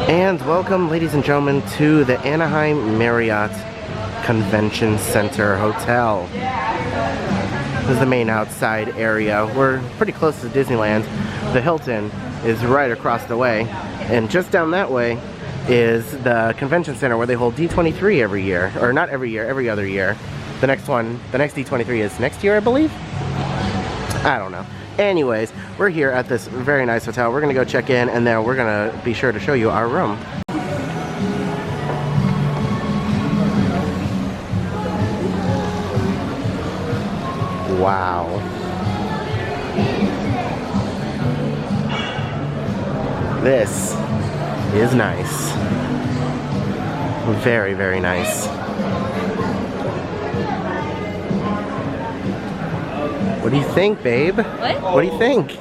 And welcome, ladies and gentlemen, to the Anaheim Marriott Convention Center Hotel. This is the main outside area. We're pretty close to Disneyland. The Hilton is right across the way, and just down that way is the convention center where they hold D23 every year, or not every year, every other year. The next D23 is next year, I believe. I don't know. Anyways, we're here at this very nice hotel. We're gonna go check in, and then we're gonna be sure to show you our room. Wow. This is nice. Very, very nice. What do you think, babe? What do you think?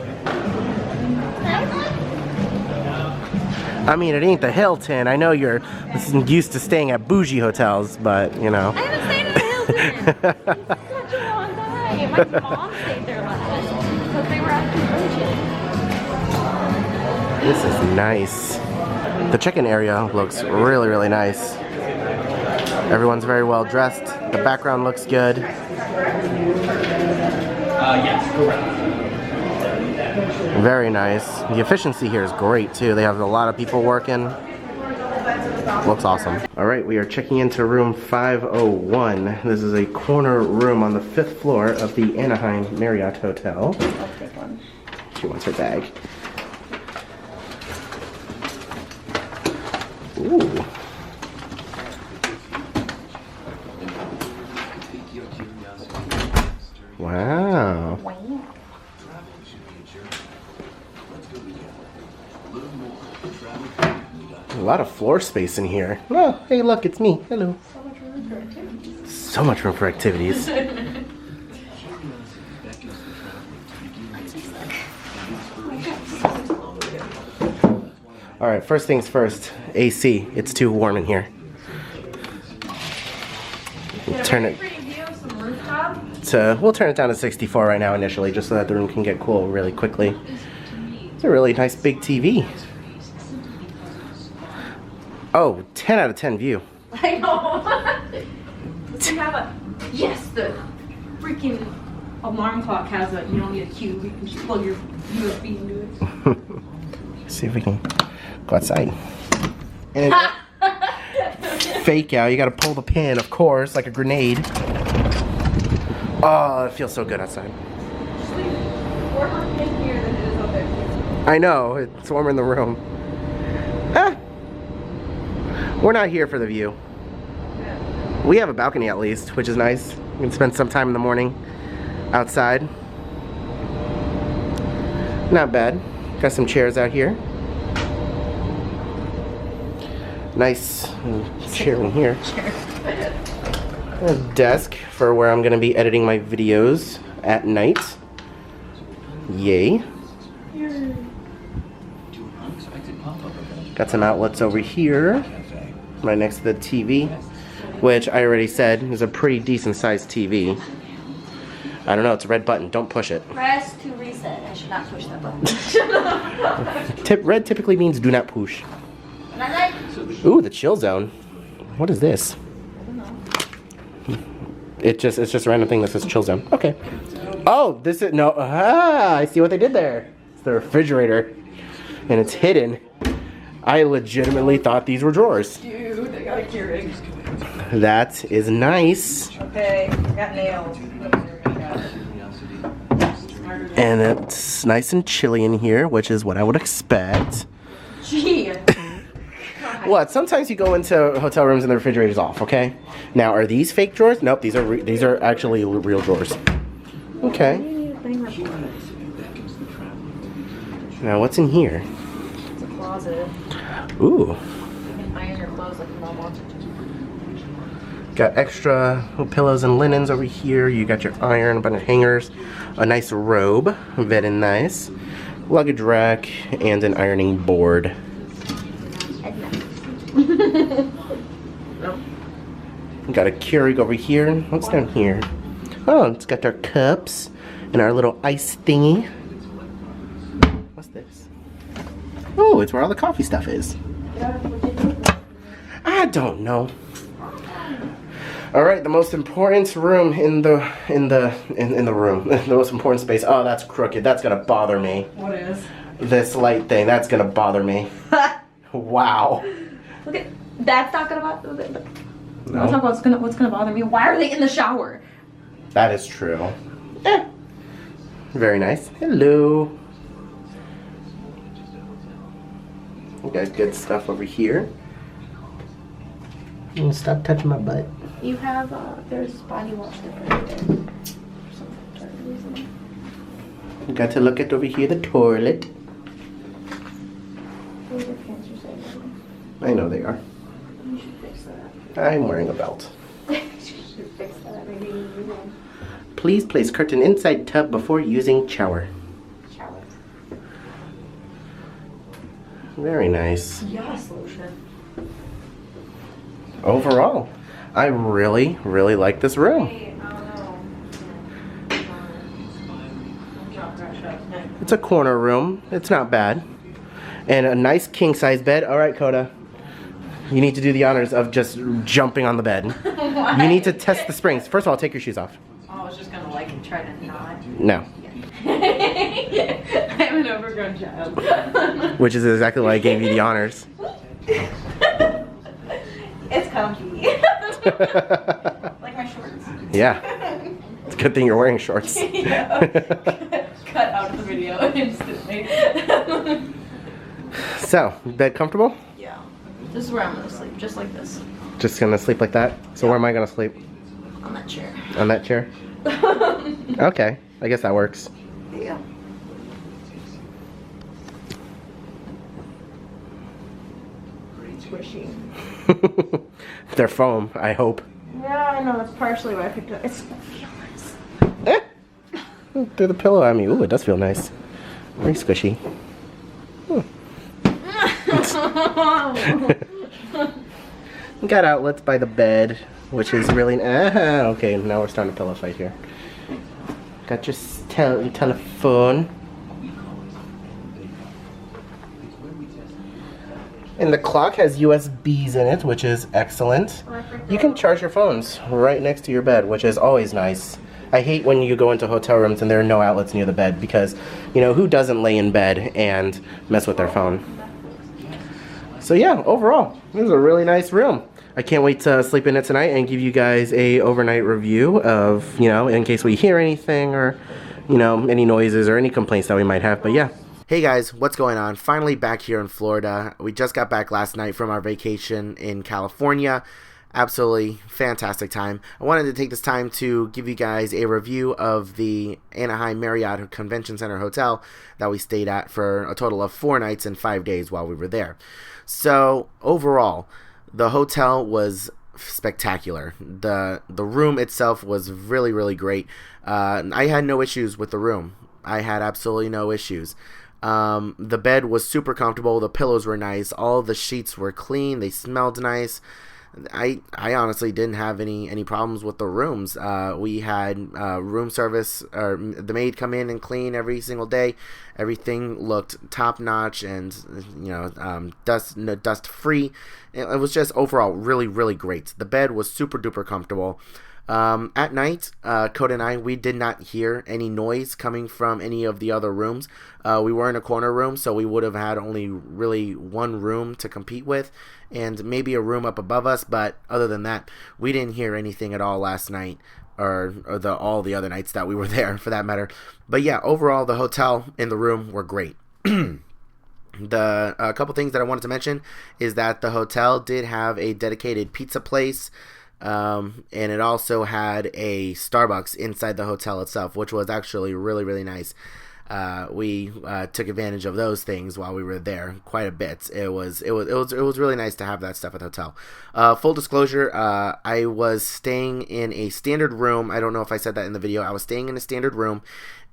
I mean, it ain't the Hilton. I know you're used to staying at bougie hotels, but, you know. I haven't stayed at the Hilton. It's such a long time. My mom stayed there last because they were at the convention. This is nice. The check-in area looks really, really nice. Everyone's very well dressed. The background looks good. Yes, correct. Very nice. The efficiency here is great too. They have a lot of people working. Looks awesome. Alright, we are checking into room 501. This is a corner room on the 5th floor of the Anaheim Marriott Hotel. I'll take one. She wants her bag. Ooh. Wow. A lot of floor space in here. Oh, hey look, it's me. Hello. So much room for activities. Alright, first things first. AC. It's too warm in here. We'll turn it down to 64 right now initially, just so that the room can get cool really quickly. It's a really nice big TV. Oh, 10 out of 10 view. I know. Does it have a... Yes, the freaking alarm clock has a... You don't need a cube. You can just plug your USB into it. Let's see if we can go outside. And fake out. You gotta pull the pin, of course, like a grenade. Oh, it feels so good outside. Warmer in here than it is out there. I know, it's warmer in the room. Ah! We're not here for the view. We have a balcony at least, which is nice. We can spend some time in the morning outside. Not bad. Got some chairs out here. Nice chair in here. A desk for where I'm gonna be editing my videos at night. Yay. Got some outlets over here, right next to the TV, which I already said is a pretty decent sized TV. I don't know, it's a red button, don't push it. Press to reset. I should not push that button. Red typically means do not push. Ooh, the chill zone. What is this? It's just a random thing that says chill zone. Okay. Oh, this is no. I see what they did there. It's the refrigerator, and it's hidden. I legitimately thought these were drawers. Dude, they got a Keurig. That is nice. Okay, got nailed. And it's nice and chilly in here, which is what I would expect. Gee. What? Sometimes you go into hotel rooms and the refrigerator's off, okay? Now, are these fake drawers? Nope, these are actually real drawers. Okay. Now, what's in here? It's a closet. Ooh. You can iron your clothes like your mom wants you to. Got extra pillows and linens over here. You got your iron, a bunch of hangers, a nice robe, very nice, luggage rack, and an ironing board. Got a Keurig over here. What's down here? Oh, it's got our cups and our little ice thingy. What's this? Oh, it's where all the coffee stuff is. I don't know. All right, the most important room in the room, the most important space. Oh, that's crooked. That's gonna bother me. What is? This light thing. That's gonna bother me. Wow. Look at that's not gonna bother. No. Let's talk about what's gonna bother me. Why are they in the shower? That is true. Very nice. Hello. We got good stuff over here. Stop touching my butt. You have there's body wash different. We got to look at over here the toilet. Those are pants you're saying. I know they are. You should fix that. I'm wearing a belt. You should fix that. Maybe you will. Please place curtain inside tub before using shower. Shower. Very nice. Yes, lotion. Overall, I really, really like this room. Hey, I don't know. It's a corner room. It's not bad. And a nice king-size bed. All right, Coda. You need to do the honors of just jumping on the bed. You need to test the springs. First of all, take your shoes off. Oh, I was just gonna like try to not. No. I'm an overgrown child. Which is exactly why I gave you the honors. It's comfy. Like my shorts. Yeah. It's a good thing you're wearing shorts. Yeah. Cut out of the video instantly. So, bed comfortable? Yeah. This is where I'm gonna sleep, just like this. Just gonna sleep like that? So where am I gonna sleep? On that chair. On that chair? Okay. I guess that works. Yeah. Squishy. They're foam, I hope. Yeah, I know. That's partially why I picked it up. It's Eh. Through the pillow, I mean, ooh, it does feel nice. Very squishy. Got outlets by the bed, which is really... okay, now we're starting a pillow fight here. Got your telephone. And the clock has USBs in it, which is excellent. You can charge your phones right next to your bed, which is always nice. I hate when you go into hotel rooms and there are no outlets near the bed because, you know, who doesn't lay in bed and mess with their phone? So yeah, overall, this is a really nice room. I can't wait to sleep in it tonight and give you guys a overnight review of, you know, in case we hear anything or, you know, any noises or any complaints that we might have. But yeah. Hey guys, what's going on? Finally back here in Florida. We just got back last night from our vacation in California. Absolutely fantastic time. I wanted to take this time to give you guys a review of the Anaheim Marriott Convention Center Hotel that we stayed at for a total of 4 nights and 5 days while we were there. So overall, the hotel was spectacular. The room itself was really, really great. I had no issues with the room. I had absolutely no issues. The bed was super comfortable. The pillows were nice. All the sheets were clean. They smelled nice. I honestly didn't have any problems with the rooms. We had room service, or the maid come in and clean every single day. Everything looked top notch and, you know, dust free. It was just overall really, really great. The bed was super duper comfortable. At night, Coda and I, we did not hear any noise coming from any of the other rooms. We were in a corner room, so we would have had only really one room to compete with, and maybe a room up above us, but other than that, we didn't hear anything at all last night, or all the other nights that we were there, for that matter. But yeah, overall, the hotel and the room were great. A couple things that I wanted to mention is that the hotel did have a dedicated pizza place, and it also had a Starbucks inside the hotel itself, which was actually really, really nice. We took advantage of those things while we were there quite a bit. It was really nice to have that stuff at the hotel. Full disclosure, I was staying in a standard room. I don't know if I said that in the video. I was staying in a standard room,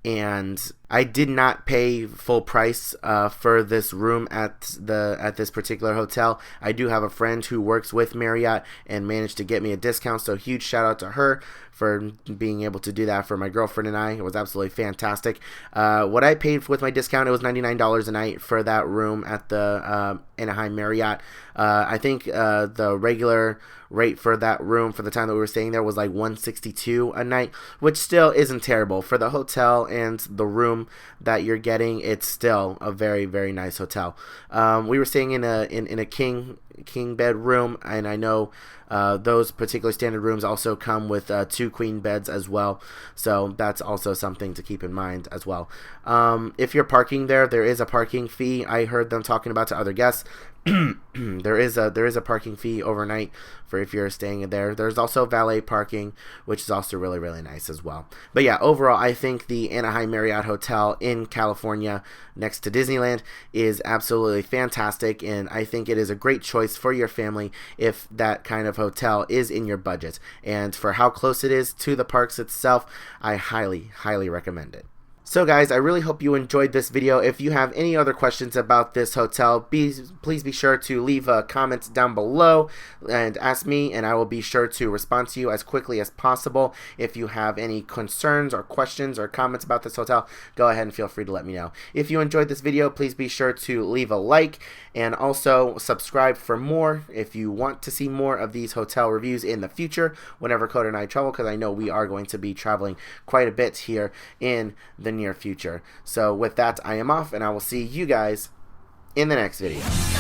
and I did not pay full price for this room at this particular hotel. I do have a friend who works with Marriott and managed to get me a discount, so huge shout out to her for being able to do that for my girlfriend and I. It was absolutely fantastic. What I paid with my discount, it was $99 a night for that room at the Anaheim Marriott. I think the regular rate for that room for the time that we were staying there was like $162 a night, which still isn't terrible for the hotel and the room that you're getting. It's still a very, very nice hotel. We were staying in a king bed room, and I know those particular standard rooms also come with 2 queen beds as well, so that's also something to keep in mind as well. If you're parking there is a parking fee. I heard them talking about to other guests. there is a parking fee overnight for if you're staying there. There's also valet parking, which is also really, really nice as well. But yeah, overall, I think the Anaheim Marriott Hotel in California next to Disneyland is absolutely fantastic, and I think it is a great choice for your family if that kind of hotel is in your budget. And for how close it is to the parks itself, I highly, highly recommend it. So guys, I really hope you enjoyed this video. If you have any other questions about this hotel, please be sure to leave a comment down below and ask me, and I will be sure to respond to you as quickly as possible. If you have any concerns or questions or comments about this hotel, go ahead and feel free to let me know. If you enjoyed this video, please be sure to leave a like and also subscribe for more if you want to see more of these hotel reviews in the future whenever Coda and I travel, because I know we are going to be traveling quite a bit here in the near future. So with that, I am off, and I will see you guys in the next video.